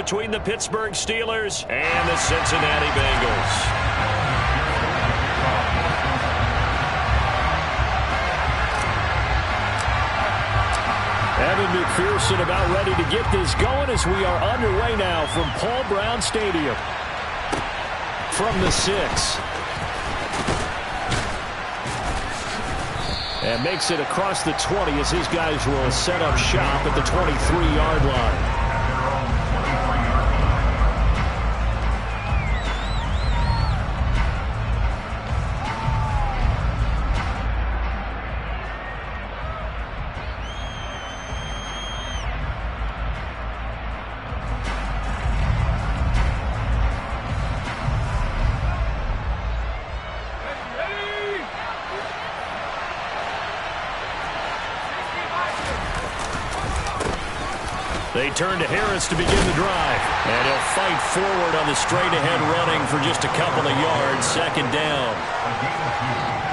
between the Pittsburgh Steelers and the Cincinnati Bengals. Evan McPherson about ready to get this going as we are underway now from Paul Brown Stadium. From the 6. And makes it across the 20 as his guys will set up shop at the 23-yard line. They turn to Harris to begin the drive. And he'll fight forward on the straight-ahead running for just a couple of yards. Second down.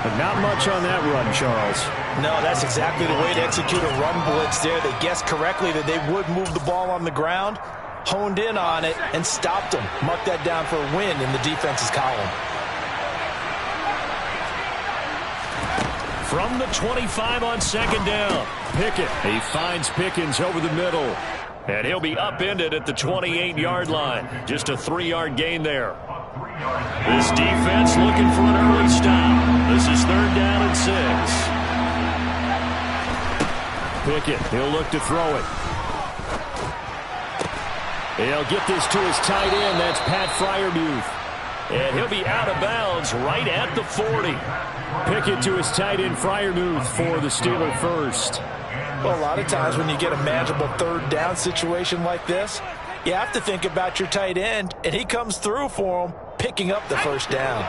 But not much on that run, Charles. No, that's exactly the way to execute a run blitz there. They guessed correctly that they would move the ball on the ground, honed in on it, and stopped them. Mark that down for a win in the defense's column. From the 25 on second down, Pickett. He finds Pickens over the middle. And he'll be upended at the 28-yard line. Just a 3-yard gain there. This defense looking for an early stop. This is third down and 6. Pickett, he'll look to throw it. He'll get this to his tight end. That's Pat Freiermuth. And he'll be out of bounds right at the 40. Pickett to his tight end Freiermuth for the Steeler first. Well, a lot of times when you get a manageable third down situation like this, you have to think about your tight end, and he comes through for him, picking up the first down.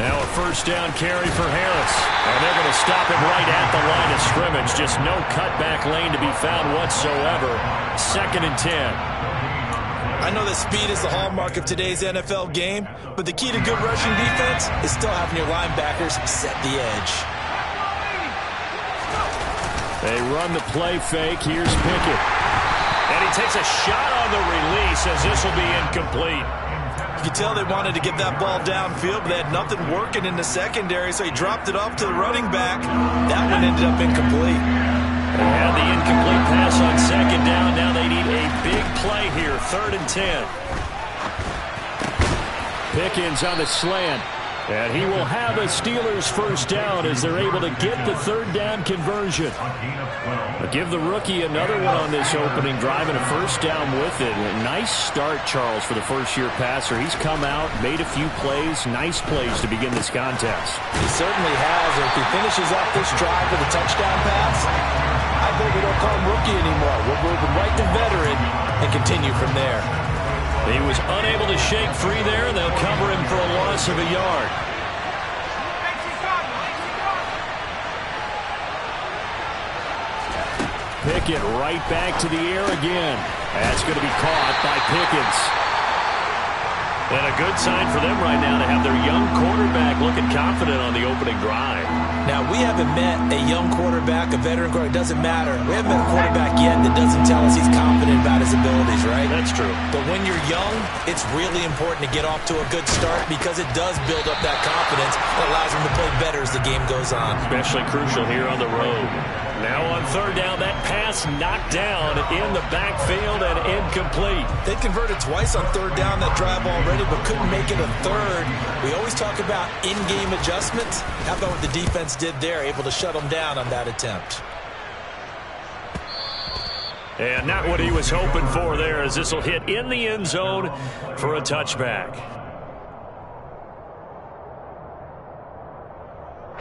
Now a first down carry for Harris. And they're going to stop him right at the line of scrimmage. Just no cutback lane to be found whatsoever. Second and 10. I know that speed is the hallmark of today's NFL game, but the key to good rushing defense is still having your linebackers set the edge. They run the play fake. Here's Pickett. And he takes a shot on the release as this will be incomplete. You can tell they wanted to get that ball downfield, but they had nothing working in the secondary, so he dropped it off to the running back. That one ended up incomplete. They had the incomplete pass on second down. Now they need a big play here. Third and 10. Pickens on the slant. And he will have a Steelers first down as they're able to get the third down conversion. But give the rookie another one on this opening drive and a first down with it. A nice start, Charles, for the first-year passer. He's come out, made a few plays, nice plays to begin this contest. He certainly has. And if he finishes up this drive with a touchdown pass, I bet we don't call him rookie anymore. We'll move him right to veteran and continue from there. He was unable to shake free there, and they'll cover him for a loss of a yard. Pickett right back to the air again. That's going to be caught by Pickens. And a good sign for them right now to have their young quarterback looking confident on the opening drive. Now, we haven't met a young quarterback, a veteran quarterback. It doesn't matter. We haven't met a quarterback yet that doesn't tell us he's confident about his abilities, right? That's true. But when you're young, it's really important to get off to a good start because it does build up that confidence that allows him to play better as the game goes on. Especially crucial here on the road. Now on third down, that pass knocked down in the backfield and incomplete. They converted twice on third down that drive already, but couldn't make it a third. We always talk about in-game adjustments. How about what the defense did there, able to shut them down on that attempt? And not what he was hoping for there, as this will hit in the end zone for a touchback.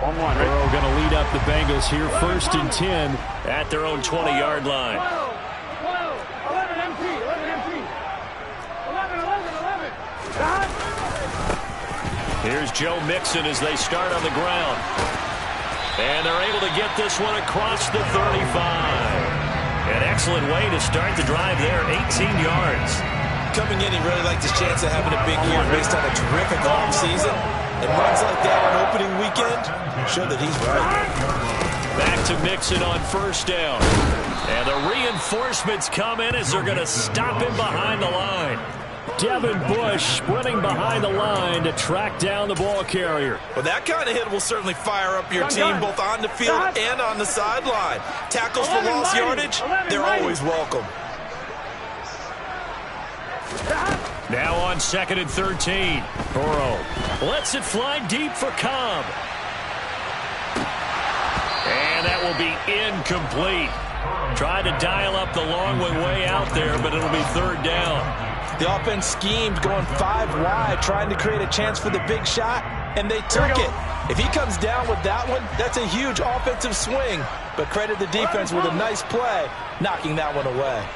Burrow going to lead up the Bengals here, first and 10 at their own 20-yard line. 11 empty. 11. Here's Joe Mixon as they start on the ground. And they're able to get this one across the 35. An excellent way to start the drive there, 18 yards. Coming in, he really liked his chance of having a big year based on a terrific offseason. And runs like that on opening weekend show that he's right. Back to Mixon on first down. And the reinforcements come in as they're going to stop him behind the line. Devin Bush sprinting behind the line to track down the ball carrier. Well, that kind of hit will certainly fire up your team both on the field and on the sideline. Tackles for lost yardage, they're always welcome. Now on 2nd and 13. Burrow lets it fly deep for Cobb. And that will be incomplete. Tried to dial up the long way out there, but it'll be 3rd down. The offense schemed going 5 wide, trying to create a chance for the big shot, and they took it. If he comes down with that one, that's a huge offensive swing. But credit the defense with a nice play, knocking that one away.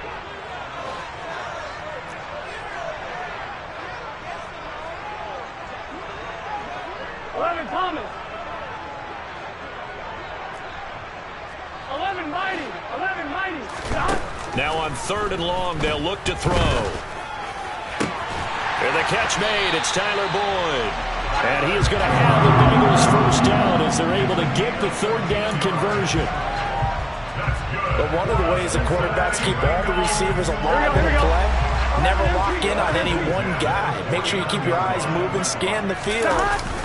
Thomas. 11 mighty. Now on 3rd and long, they'll look to throw. And the catch made. It's Tyler Boyd. And he is going to have the Bengals first down as they're able to get the 3rd down conversion. But one of the ways the quarterbacks keep all the receivers alive in a play, never lock in on any one guy. Make sure you keep your eyes moving, scan the field.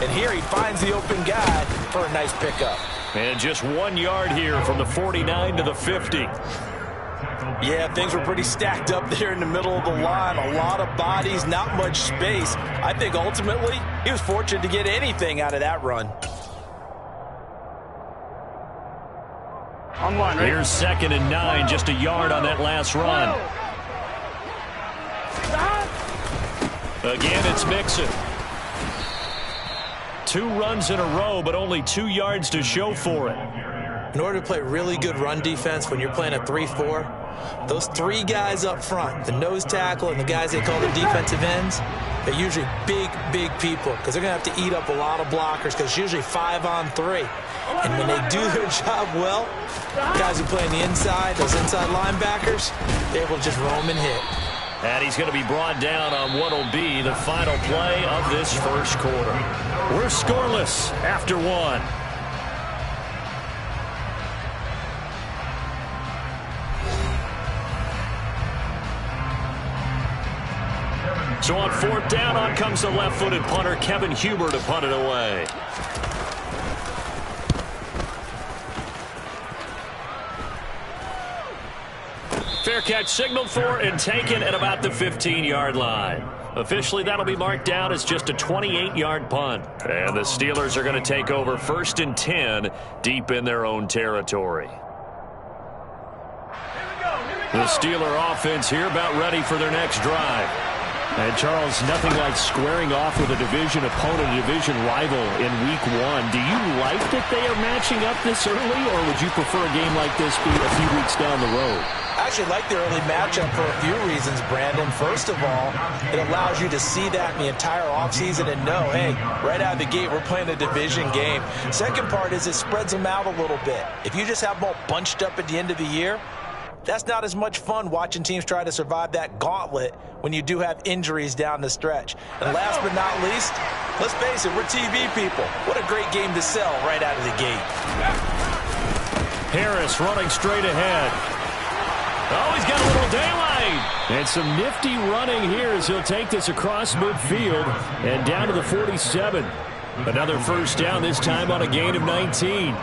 And here he finds the open guy for a nice pickup. And just 1 yard here from the 49 to the 50. Yeah, things were pretty stacked up there in the middle of the line. A lot of bodies, not much space. I think ultimately he was fortunate to get anything out of that run. Here's 2nd and 9, just a yard on that last run. Again, it's Mixon. 2 runs in a row, but only 2 yards to show for it. In order to play really good run defense when you're playing a 3-4, those 3 guys up front, the nose tackle and the guys they call the defensive ends, they're usually big people because they're going to have to eat up a lot of blockers because it's usually 5 on 3. And when they do their job well, guys who play on the inside, those inside linebackers, they're able to just roam and hit. And he's going to be brought down on what will be the final play of this first quarter. We're scoreless after 1. So on 4th down, on comes the left-footed punter, Kevin Huber, to punt it away. Fair catch signaled for and taken at about the 15-yard line. Officially, that'll be marked down as just a 28-yard punt. And the Steelers are going to take over 1st and 10 deep in their own territory. The Steeler offense here about ready for their next drive. And, Charles, nothing like squaring off with a division opponent, a division rival in Week 1. Do you like that they are matching up this early, or would you prefer a game like this be a few weeks down the road? I actually like the early matchup for a few reasons, Brandon. First of all, it allows you to see that in the entire offseason and know, hey, right out of the gate, we're playing a division game. Second part is it spreads them out a little bit. If you just have them all bunched up at the end of the year, that's not as much fun watching teams try to survive that gauntlet when you do have injuries down the stretch. And last but not least, let's face it, we're TV people. What a great game to sell right out of the gate. Harris running straight ahead. Oh, he's got a little daylight. And some nifty running here as he'll take this across midfield and down to the 47. Another first down, this time on a gain of 19.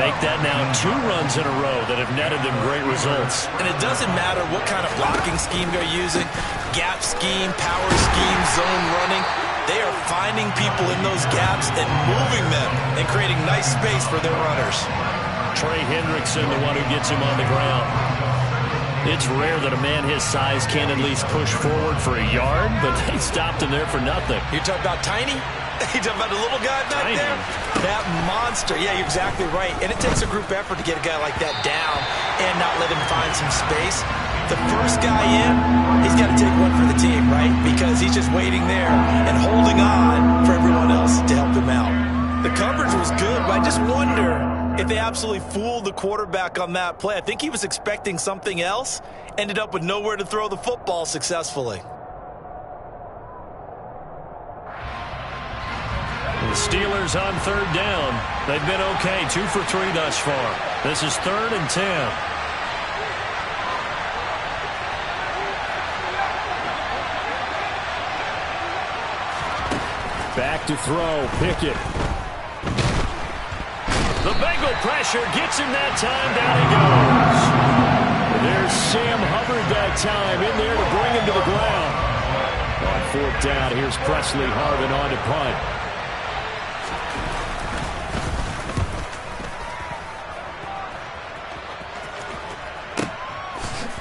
Make that now 2 runs in a row that have netted them great results. And it doesn't matter what kind of blocking scheme they're using, gap scheme, power scheme, zone running. They are finding people in those gaps and moving them and creating nice space for their runners. Trey Hendrickson, the one who gets him on the ground. It's rare that a man his size can at least push forward for a yard, but they stopped him there for nothing. You're talking about tiny? You talking about the little guy back Tiny. there? That monster. Yeah, you're exactly right. And it takes a group effort to get a guy like that down and not let him find some space. The first guy in, he's got to take one for the team, right? Because he's just waiting there and holding on for everyone else to help him out. The coverage was good, but I just wonder if they absolutely fooled the quarterback on that play. I think he was expecting something else, ended up with nowhere to throw the football successfully. The Steelers on third down. They've been okay, 2 for 3 thus far. This is 3rd and 10. Back to throw, Pickett. The Bengal pressure gets him that time, down he goes. There's Sam Hubbard that time in there to bring him to the ground. On 4th down, here's Presley Harvin on to punt.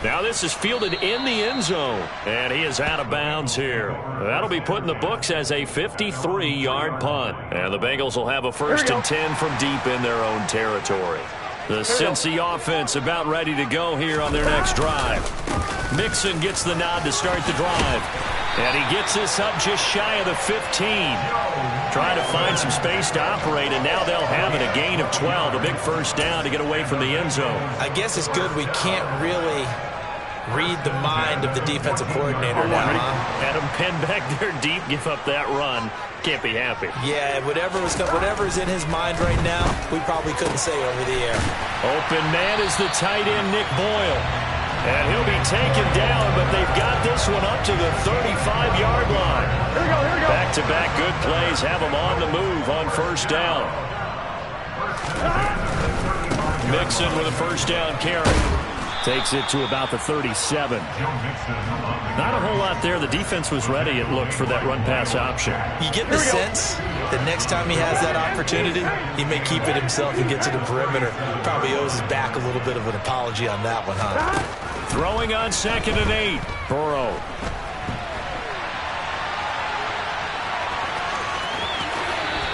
Now this is fielded in the end zone, and he is out of bounds here. That'll be put in the books as a 53-yard punt. And the Bengals will have a 1st and 10 from deep in their own territory. The Cincy offense about ready to go here on their next drive. Mixon gets the nod to start the drive. And he gets this up just shy of the 15. Trying to find some space to operate, and now they'll have it, a gain of 12, a big 1st down to get away from the end zone. I guess it's good we can't really read the mind of the defensive coordinator now, huh? Had him pinned back there deep, give up that run. Can't be happy. Yeah, whatever is in his mind right now, we probably couldn't say over the air. Open man is the tight end, Nick Boyle. And he'll be taken down, but they've got this one up to the 35-yard line. Here we go. Back-to-back good plays have them on the move on 1st down. Mixon with a 1st down carry. Takes it to about the 37. Not a whole lot there. The defense was ready, it looked, for that run-pass option. You get the sense that next time he has that opportunity, he may keep it himself and get to the perimeter. Probably owes his back a little bit of an apology on that one, huh? Throwing on 2nd and 8. Burrow.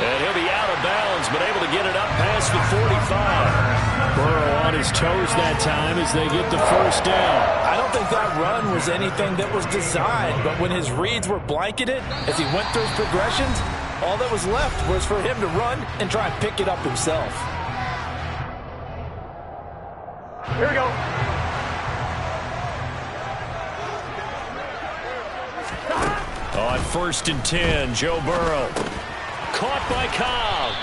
And he'll be out of bounds, but able to get it up past the 45. Burrow on his toes that time as they get the 1st down. I don't think that run was anything that was designed, but when his reads were blanketed, as he went through his progressions, all that was left was for him to run and try and pick it up himself. Here we go. On 1st and 10, Joe Burrow. Caught by Cobb.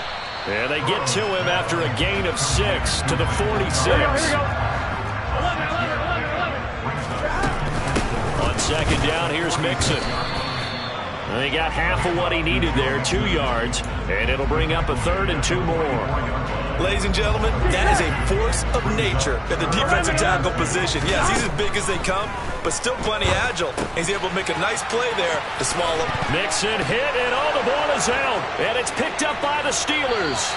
And they get to him after a gain of 6 to the 46. Here we go. 11. On 2nd down, here's Mixon. And he got half of what he needed there, 2 yards. And it'll bring up a 3rd and 2 more. Ladies and gentlemen, that is a force of nature at the defensive tackle position. Yes, he's as big as they come, but still plenty agile. He's able to make a nice play there to swallow. Mixon hit, and the ball is out. And it's picked up by the Steelers.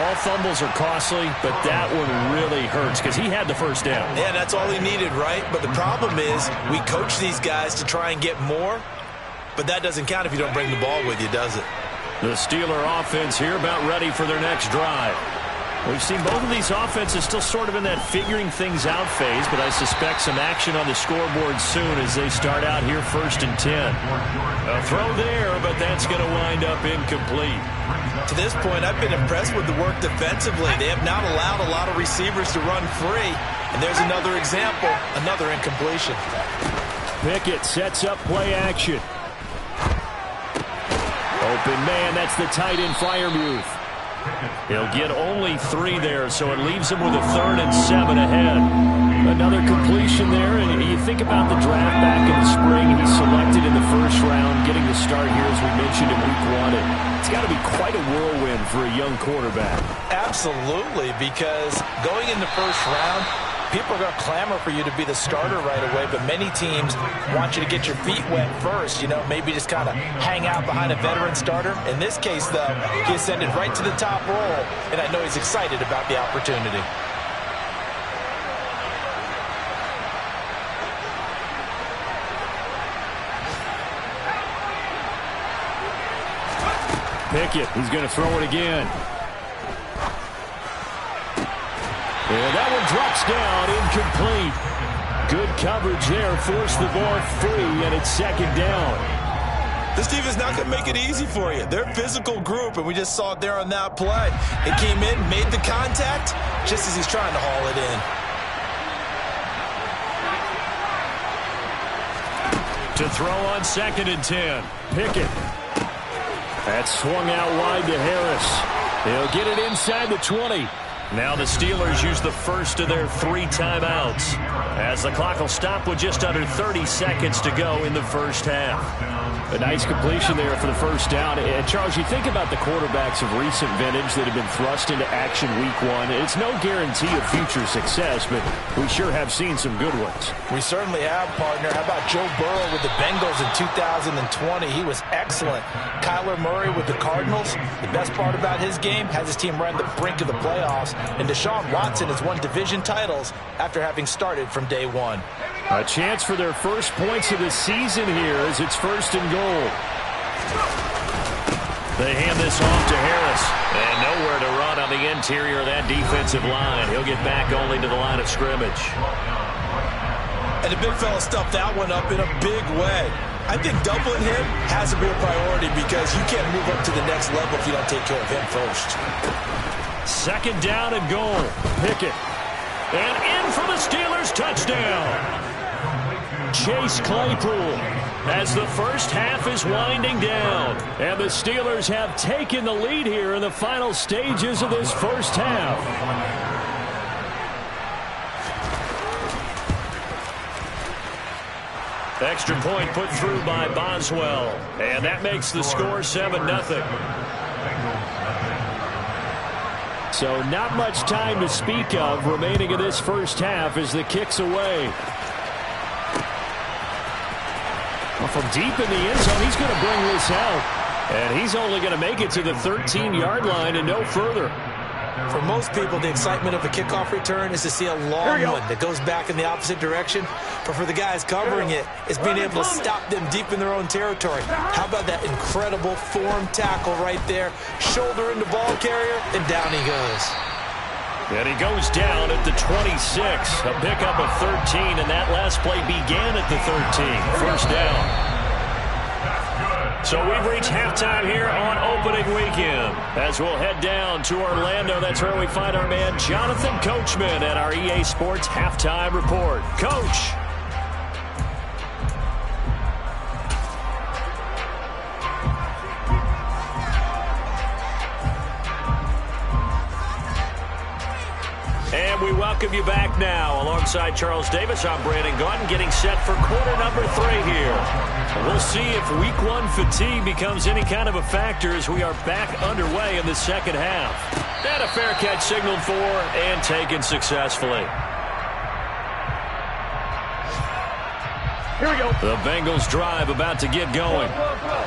All fumbles are costly, but that one really hurts because he had the 1st down. Yeah, that's all he needed, right? But the problem is we coach these guys to try and get more, but that doesn't count if you don't bring the ball with you, does it? The Steeler offense here about ready for their next drive. We've seen both of these offenses still sort of in that figuring things out phase, but I suspect some action on the scoreboard soon as they start out here 1st and 10. A throw there, but that's going to wind up incomplete. To this point, I've been impressed with the work defensively. They have not allowed a lot of receivers to run free, and there's another example, another incompletion. Pickett sets up play action. Open man, that's the tight end, Freiermuth. He'll get only 3 there, so it leaves him with a 3rd and 7 ahead. Another completion there, and you think about the draft back in the spring. He's selected in the 1st round, getting the start here, as we mentioned, in week 1. It's got to be quite a whirlwind for a young quarterback. Absolutely, because going in the 1st round, people are going to clamor for you to be the starter right away, but many teams want you to get your feet wet first, maybe just kind of hang out behind a veteran starter. In this case, though, he ascended right to the top role, and I know he's excited about the opportunity. Pickett, he's going to throw it again. And that one drops down, incomplete. Good coverage there, forced the ball free, and it's 2nd down. This defense is not going to make it easy for you. They're a physical group, and we just saw it there on that play. It came in, made the contact, just as he's trying to haul it in. To throw on 2nd and 10, Pickett. That's swung out wide to Harris. He'll get it inside the 20. Now the Steelers use the first of their 3 timeouts, as the clock will stop with just under 30 seconds to go in the first half. A nice completion there for the first down. And Charles, you think about the quarterbacks of recent vintage that have been thrust into action week 1. It's no guarantee of future success, but we sure have seen some good ones. We certainly have, partner. How about Joe Burrow with the Bengals in 2020? He was excellent. Kyler Murray with the Cardinals. The best part about his game, has his team right on the brink of the playoffs. And Deshaun Watson has won division titles after having started from day 1. A chance for their first points of the season here as it's 1st and goal. They hand this off to Harris. And nowhere to run on the interior of that defensive line. He'll get back only to the line of scrimmage. And the big fella stuffed that one up in a big way. I think doubling him has to be a priority because you can't move up to the next level if you don't take care of him first. 2nd down and goal. Pickett. And in for the Steelers, touchdown. Chase Claypool as the first half is winding down. And the Steelers have taken the lead here in the final stages of this first half. Extra point put through by Boswell. And that makes the score 7-0. So not much time to speak of remaining in this first half as the kick's away. Well, from deep in the end zone, he's going to bring this out. And he's only going to make it to the 13-yard line and no further. For most people, the excitement of a kickoff return is to see a long one that goes back in the opposite direction. But for the guys covering it, it's being able to stop them deep in their own territory. How about that incredible form tackle right there? Shoulder into ball carrier, and down he goes. And he goes down at the 26. A pickup of 13, and that last play began at the 13. First down. So we've reached halftime here on opening weekend. As we'll head down to Orlando, that's where we find our man Jonathan Coachman at our EA Sports Halftime Report. Coach. And we welcome you back now. Alongside Charles Davis, I'm Brandon Gaudin, getting set for quarter number 3 here. We'll see if week 1 fatigue becomes any kind of a factor as we are back underway in the second half. And a fair catch signaled for and taken successfully. Here we go. The Bengals drive about to get going.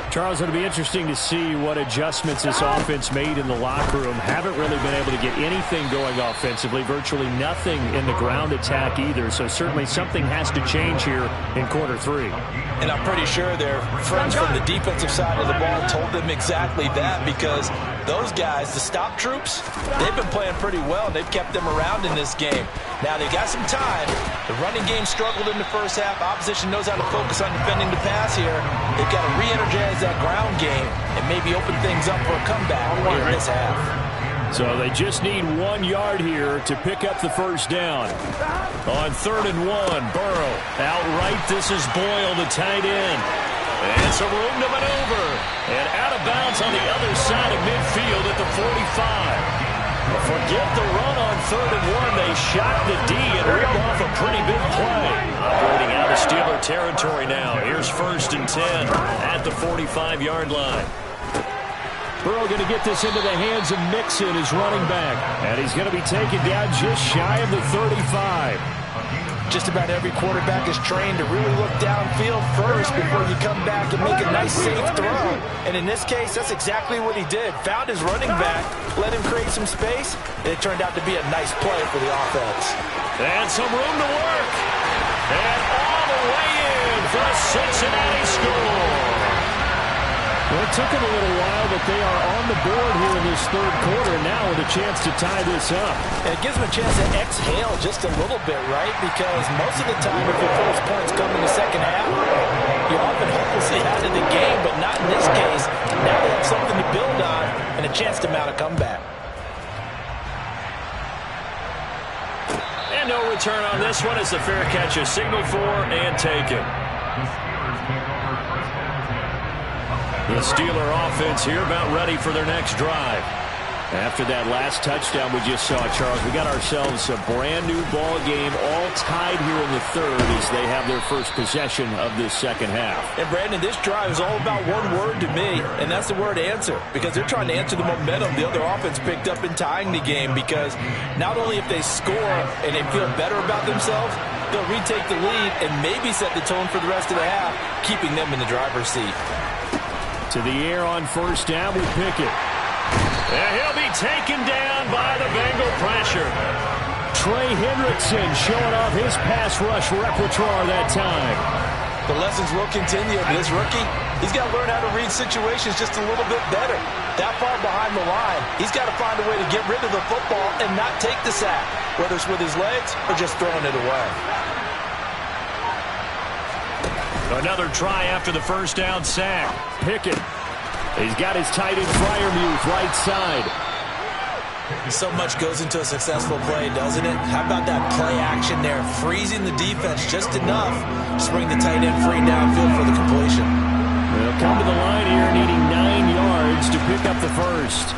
Charles, it'll be interesting to see what adjustments this offense made in the locker room. Haven't really been able to get anything going offensively. Virtually nothing in the ground attack either. So certainly something has to change here in quarter 3. And I'm pretty sure their friends from the defensive side of the ball told them exactly that, because those guys, the stop troops, they've been playing pretty well, and they've kept them around in this game. Now they got some time. The running game struggled in the first half. Opposition knows how to focus on defending the pass here. They've got to re-energize that ground game and maybe open things up for a comeback here in this half. So they just need 1 yard here to pick up the first down. On 3rd and 1, Burrow outright. This is Boyle, the tight end. And some room to maneuver. And out of bounds on the other side of midfield at the 45. Forget the run on 3rd and 1. They shot the D and ripped off a pretty big play. Operating out of Steeler territory now. Here's 1st and 10 at the 45-yard line. Burrow going to get this into the hands of Mixon, his running back. And he's going to be taken down just shy of the 35. Just about every quarterback is trained to really look downfield first before you come back and make a nice, safe throw. And in this case, that's exactly what he did. Found his running back, let him create some space, and it turned out to be a nice play for the offense. And some room to work. And all the way in for a Cincinnati score. Well, it took them a little while, but they are on the board here in this 3rd quarter now with a chance to tie this up. And it gives them a chance to exhale just a little bit, right? Because most of the time, if your first points come in the second half, you often hopelessly out of the game, but not in this case. Now they have something to build on and a chance to mount a comeback. And no return on this one as the fair catch is signaled for and taken. The Steeler offense here about ready for their next drive. After that last touchdown we just saw, Charles, we got ourselves a brand new ball game, all tied here in the third as they have their first possession of this second half. And Brandon, this drive is all about one word to me, and that's the word answer, because they're trying to answer the momentum the other offense picked up in tying the game, because not only if they score and they feel better about themselves, they'll retake the lead and maybe set the tone for the rest of the half, keeping them in the driver's seat. To the air on first down with Pickett. And he'll be taken down by the Bengal pressure. Trey Hendrickson showing off his pass rush repertoire that time. The lessons will continue. This rookie, he's got to learn how to read situations just a little bit better. That far behind the line, he's got to find a way to get rid of the football and not take the sack, whether it's with his legs or just throwing it away. Another try after the first down sack. Pickett. He's got his tight end Freiermuth right side. So much goes into a successful play, doesn't it? How about that play action there? Freezing the defense just enough to bring the tight end free downfield for the completion. They'll come to the line here needing 9 yards to pick up the first.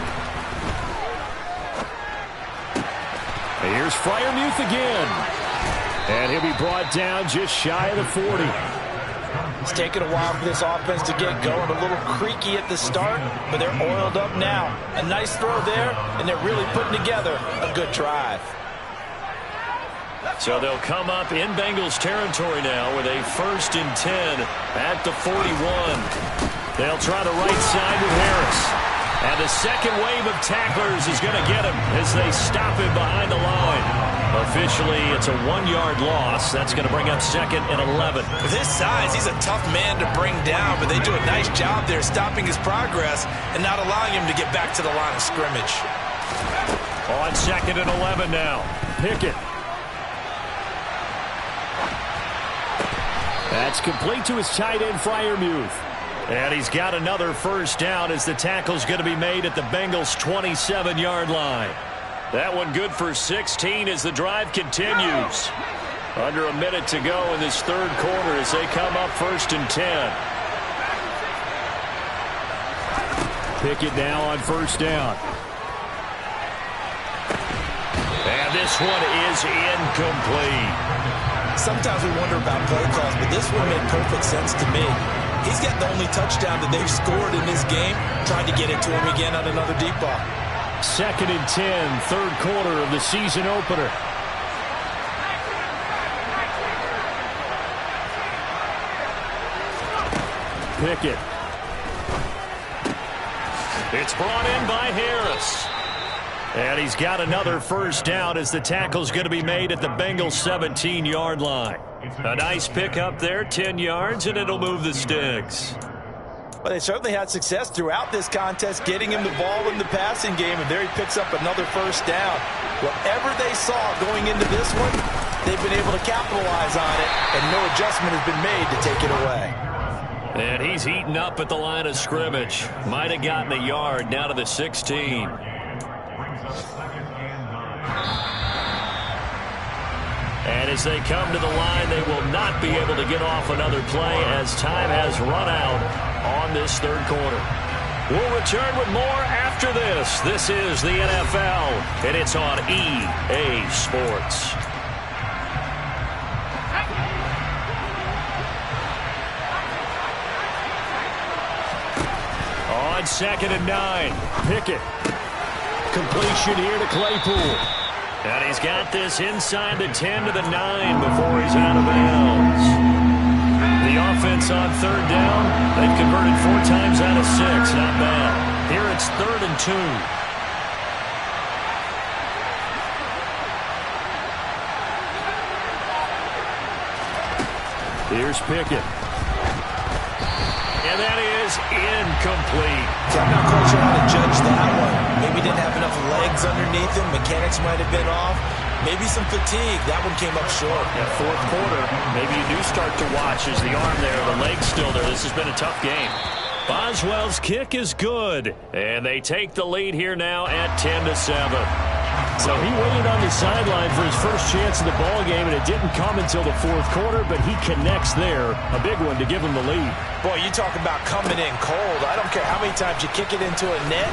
And here's Freiermuth again. And he'll be brought down just shy of the 40. It's taken a while for this offense to get going. A little creaky at the start, but they're oiled up now. A nice throw there, and they're really putting together a good drive. So they'll come up in Bengals territory now with a 1st and 10 at the 41. They'll try the right side with Harris. And the second wave of tacklers is going to get him as they stop him behind the line. Officially, it's a 1-yard loss. That's going to bring up 2nd and 11. With his size, he's a tough man to bring down, but they do a nice job there stopping his progress and not allowing him to get back to the line of scrimmage. On 2nd and 11 now. Pickett. That's complete to his tight end, Freiermuth. And he's got another first down as the tackle's going to be made at the Bengals' 27-yard line. That one good for 16 as the drive continues. Under a minute to go in this third quarter as they come up 1st and 10. Pickett now on first down. And this one is incomplete. Sometimes we wonder about play calls, but this one made perfect sense to me. He's got the only touchdown that they've scored in this game. Tried to get it to him again on another deep ball. 2nd and 10, third quarter of the season opener. Pickett. It's brought in by Harris. And he's got another first down as the tackle's going to be made at the Bengals' 17-yard line. A nice pickup there, 10 yards, and it'll move the sticks. Well, they certainly had success throughout this contest, getting him the ball in the passing game, and there he picks up another first down. Whatever they saw going into this one, they've been able to capitalize on it, and no adjustment has been made to take it away. And he's eaten up at the line of scrimmage. Might have gotten a yard down to the 16. And as they come to the line, they will not be able to get off another play as time has run out on this third quarter. We'll return with more after this. This is the NFL, and it's on EA Sports. On 2nd and 9, Pickett. Completion here to Claypool. And he's got this inside the 10 to the 9 before he's out of bounds. The offense on third down, they've converted 4 times out of 6. Not bad. Here it's 3rd and 2. Here's Pickett. And that is incomplete. I'm not quite sure how to judge that one. Maybe didn't have enough legs underneath him. Mechanics might have been off. Maybe some fatigue. That one came up short. Yeah, fourth quarter, maybe you do start to watch as the arm there, the leg's still there. This has been a tough game. Boswell's kick is good. And they take the lead here now at 10-7. So he waited on the sideline for his first chance of the ball game, and it didn't come until the fourth quarter, but he connects there. A big one to give him the lead. Boy, you talk about coming in cold. I don't care how many times you kick it into a net.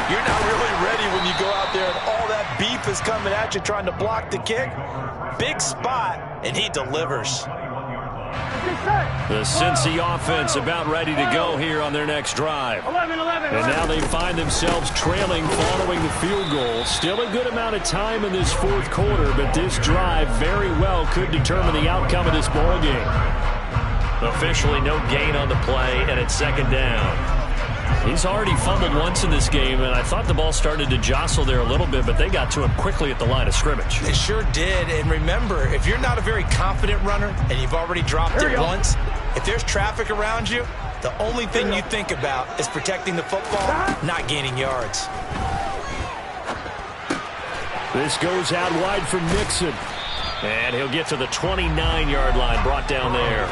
You're not really ready when you go out there and all that beef is coming at you trying to block the kick. Big spot, and he delivers. The Cincy offense about ready to go here on their next drive. 11. And now they find themselves trailing following the field goal. Still a good amount of time in this fourth quarter, but this drive very well could determine the outcome of this ball game. Officially no gain on the play, and it's second down. He's already fumbled once in this game, and I thought the ball started to jostle there a little bit, but they got to him quickly at the line of scrimmage. They sure did, and remember, if you're not a very confident runner and you've already dropped it once, if there's traffic around you, the only thing you think about is protecting the football, not gaining yards. This goes out wide for Nixon. And he'll get to the 29-yard line, brought down there.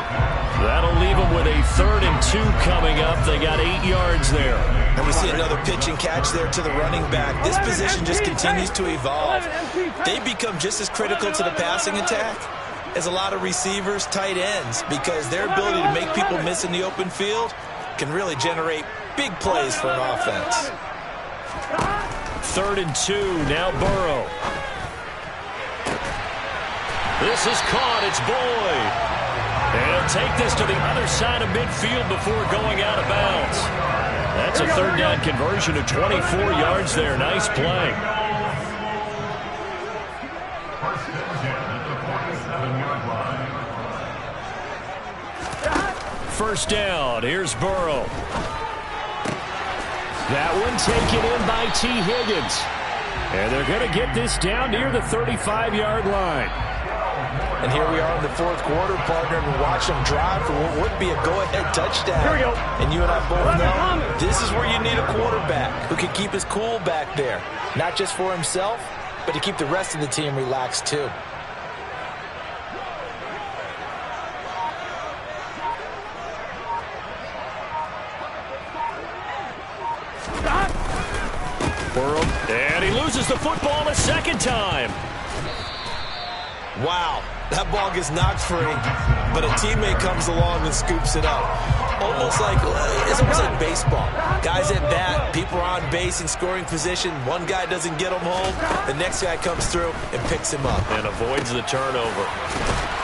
That'll leave him with a 3rd and 2 coming up. They got 8 yards there. And we see another pitch and catch there to the running back. This position just continues to evolve. They become just as critical to the passing attack as a lot of receivers, tight ends, because their ability to make people miss in the open field can really generate big plays for an offense. 3rd and 2, now Burrow. This is caught. It's Boyd. And he'll take this to the other side of midfield before going out of bounds. That's a 3rd down conversion of 24 yards there. Nice play. First down. Here's Burrow. That one taken in by T. Higgins. And they're going to get this down near the 35-yard line. And here we are in the fourth quarter, partner, and watch them drive for what would be a go-ahead touchdown. Here we go. And you and I both know this is where you need a quarterback who can keep his cool back there. Not just for himself, but to keep the rest of the team relaxed too. Burrow, and he loses the football a second time. Wow, that ball gets knocked free, but a teammate comes along and scoops it up. It's almost like baseball. Guys at bat, people are on base in scoring position. One guy doesn't get him home. The next guy comes through and picks him up. And avoids the turnover.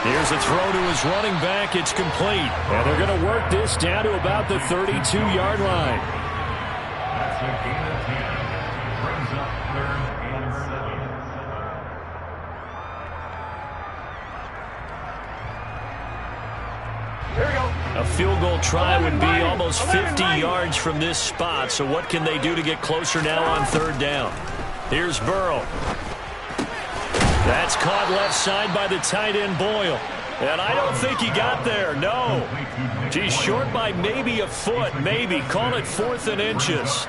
Here's a throw to his running back. It's complete. And they're going to work this down to about the 32-yard line. A field goal try would be almost 50 yards from this spot. So what can they do to get closer now on 3rd down? Here's Burrow. That's caught left side by the tight end Boyle. And I don't think he got there, no. He's short by maybe a foot, maybe. Call it 4th and inches.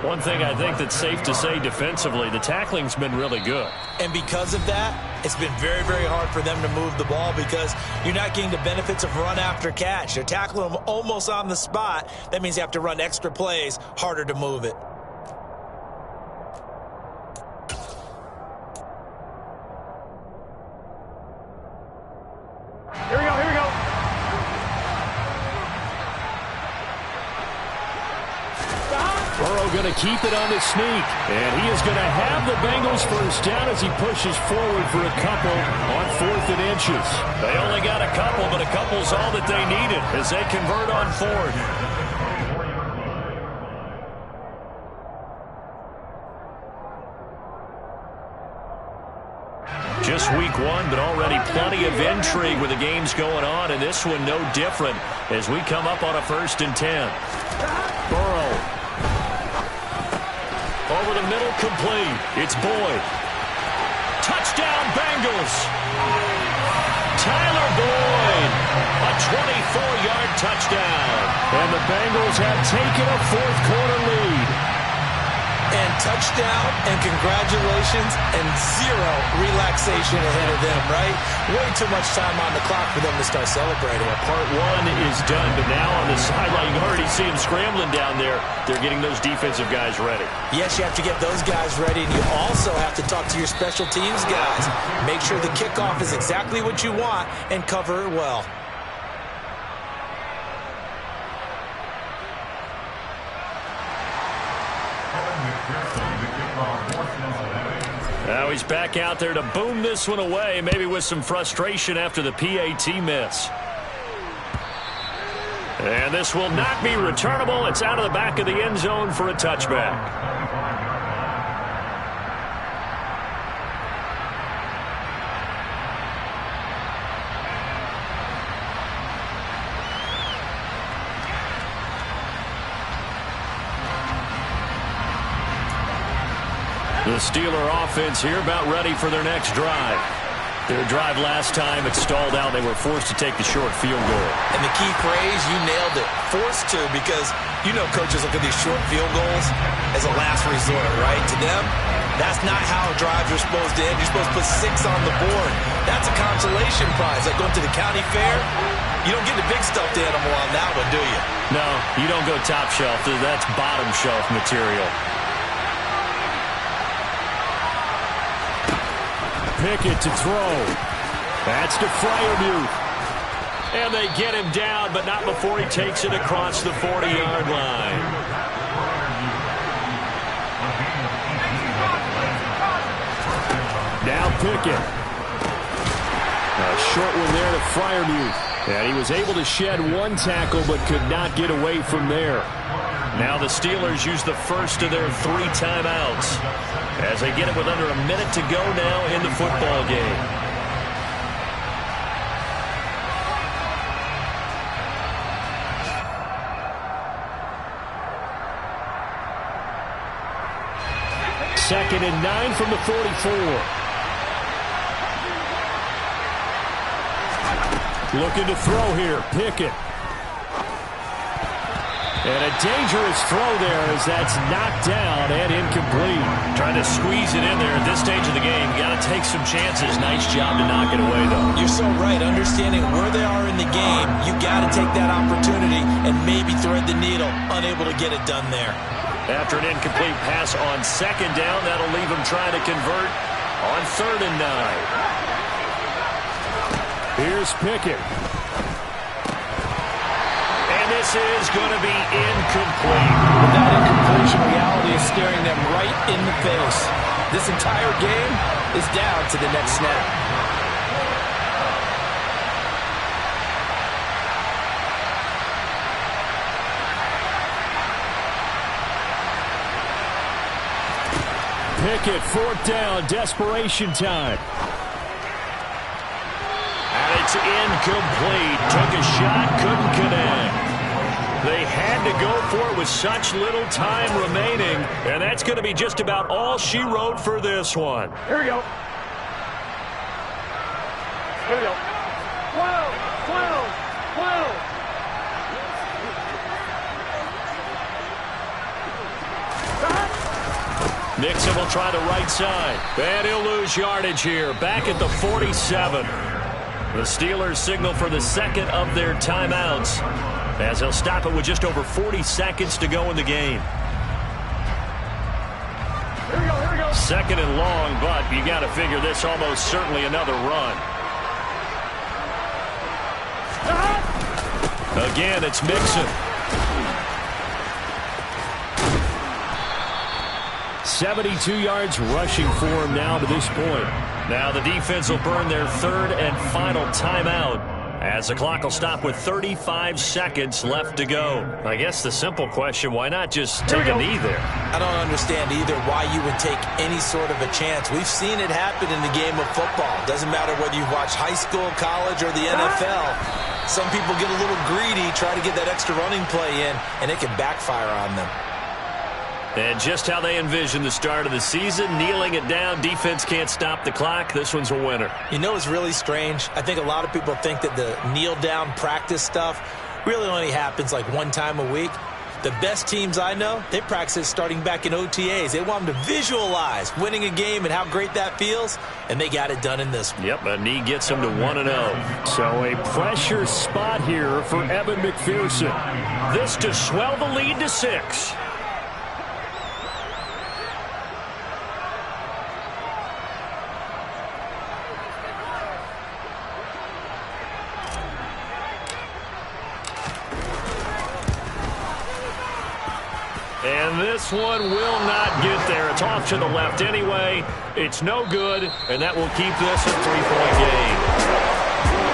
One thing I think that's safe to say defensively, the tackling's been really good. And because of that, it's been very, very hard for them to move the ball because you're not getting the benefits of run after catch. They're tackling them almost on the spot. That means you have to run extra plays, harder to move it. Here we go. Burrow going to keep it on the sneak. And he is going to have the Bengals first down as he pushes forward for a couple on 4th and inches. They only got a couple, but a couple's all that they needed as they convert on 4th. Just week 1, but already plenty of intrigue with the games going on, and this one no different as we come up on a 1st and 10. Burrow. Over the middle, complete. It's Boyd. Touchdown, Bengals. Tyler Boyd. A 24-yard touchdown. And the Bengals have taken a fourth quarter lead. and touchdown and congratulations and zero relaxation ahead of them, right? Way too much time on the clock for them to start celebrating. Part one is done, but now on the sideline, you already see them scrambling down there. They're getting those defensive guys ready. Yes, you have to get those guys ready, and you also have to talk to your special teams guys. Make sure the kickoff is exactly what you want and cover it well. Now he's back out there to boom this one away, maybe with some frustration after the PAT miss. And this will not be returnable. It's out of the back of the end zone for a touchback. The Steeler offense here about ready for their next drive. Their drive last time, it stalled out. They were forced to take the short field goal. And the key phrase, you nailed it, forced to, because you know coaches look at these short field goals as a last resort, right? To them, that's not how drives are supposed to end. You're supposed to put 6 on the board. That's a consolation prize. Like going to the county fair, you don't get the big stuffed animal on that one, do you? No, you don't go top shelf. That's bottom shelf material. Pickett to throw. That's to Freiermuth. And they get him down, but not before he takes it across the 40-yard line. Now Pickett. A short one there to Freiermuth. And he was able to shed one tackle, but could not get away from there. Now the Steelers use the first of their 3 timeouts as they get it with under a minute to go now in the football game. Second and 9 from the 44. Looking to throw here, Pickett. And a dangerous throw there as that's knocked down and incomplete. Trying to squeeze it in there at this stage of the game. You got to take some chances. Nice job to knock it away, though. You're so right. Understanding where they are in the game, you got to take that opportunity and maybe thread the needle. Unable to get it done there. After an incomplete pass on second down, that'll leave him trying to convert on 3rd and 9. Here's Pickett. This is going to be incomplete. But that incompletion reality is staring them right in the face. This entire game is down to the next snap. Pickett, 4th down, desperation time. And it's incomplete. Took a shot, couldn't connect. They had to go for it with such little time remaining, and that's going to be just about all she wrote for this one. Here we go. Here we go. 12, 12, 12. Nixon will try the right side, and he'll lose yardage here. Back at the 47. The Steelers signal for the second of their timeouts, as they'll stop it with just over 40 seconds to go in the game. Here we go, here we go. Second and long, but you got to figure this almost certainly another run. Again, it's Mixon. 72 yards rushing for him now to this point. Now the defense will burn their 3rd and final timeout, as the clock will stop with 35 seconds left to go. I guess the simple question, why not just take a knee there? I don't understand either why you would take any sort of a chance. We've seen it happen in the game of football. Doesn't matter whether you watch high school, college, or the NFL. Some people get a little greedy, try to get that extra running play in, and it can backfire on them. And just how they envision the start of the season, kneeling it down, defense can't stop the clock. This one's a winner. You know, it's really strange. I think a lot of people think that the kneel-down practice stuff really only happens like one time a week. The best teams I know, they practice starting back in OTAs. They want them to visualize winning a game and how great that feels, and they got it done in this one. Yep, a knee gets them to 1-0. So a pressure spot here for Evan McPherson. This to swell the lead to 6. And this one will not get there. It's off to the left anyway. It's no good, and that will keep this a 3-point game.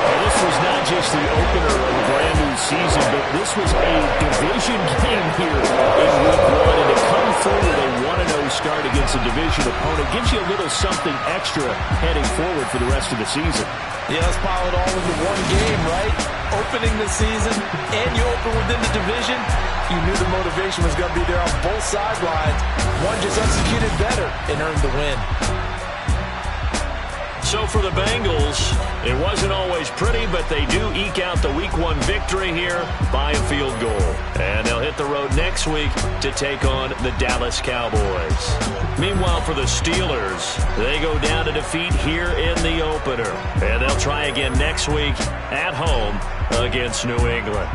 Well, this was not just the opener of a brand new season, but this was a division game here in week 1. And to come through with a 1-0 start against a division opponent gives you a little something extra heading forward for the rest of the season. Yeah, let's pile it all into one game, right? Opening the season, and you open within the division. You knew the motivation was going to be there on both sidelines. One just executed better and earned the win. So for the Bengals, it wasn't always pretty, but they do eke out the Week 1 victory here by a field goal. And they'll hit the road next week to take on the Dallas Cowboys. Meanwhile, for the Steelers, they go down to defeat here in the opener. And they'll try again next week at home against New England.